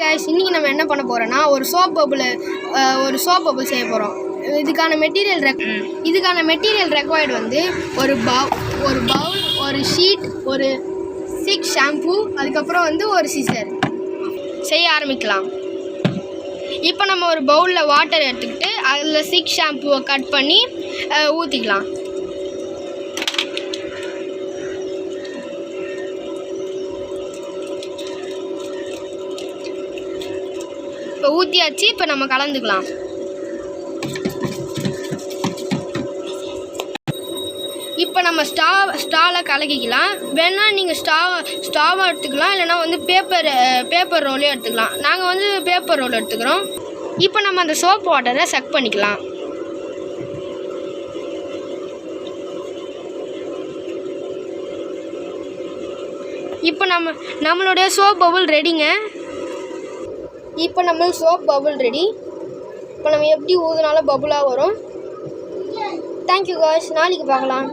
Guys, இன்றைக்கி நம்ம என்ன பண்ண போகிறோன்னா ஒரு சோப் பபுள் செய்ய போகிறோம். இதுக்கான மெட்டீரியல் ரெக்வயர்டு வந்து ஒரு பவுல், ஒரு ஷீட், ஒரு 6 ஷாம்பு, அதுக்கப்புறம் வந்து ஒரு சிசர். செய்ய ஆரம்பிக்கலாம். இப்போ நம்ம ஒரு பவுலில் வாட்டர் எடுத்துக்கிட்டு அதில் 6 ஷாம்புவை கட் பண்ணி ஊற்றிக்கலாம். இப்போ ஊற்றியாச்சு. இப்போ நம்ம கலந்துக்கலாம். இப்போ நம்ம ஸ்டாவில் கலக்கிக்கலாம். வேணால் நீங்கள் ஸ்டாவை எடுத்துக்கலாம், இல்லைனா வந்து பேப்பர் ரோலே எடுத்துக்கலாம். நாங்கள் வந்து பேப்பர் ரோல் எடுத்துக்கிறோம். இப்போ நம்ம அந்த சோப் வாட்டரை சக் பண்ணிக்கலாம். இப்போ நம்மளுடைய சோப் பபுள் ரெடிங்க. இப்போ நம்ம சோப் பபுள் ரெடி. இப்போ நம்ம எப்படி ஊதுனாலும் பபுளாக வரும். தேங்க்யூ காய்ஸ், நாளைக்கு பார்க்கலாம்.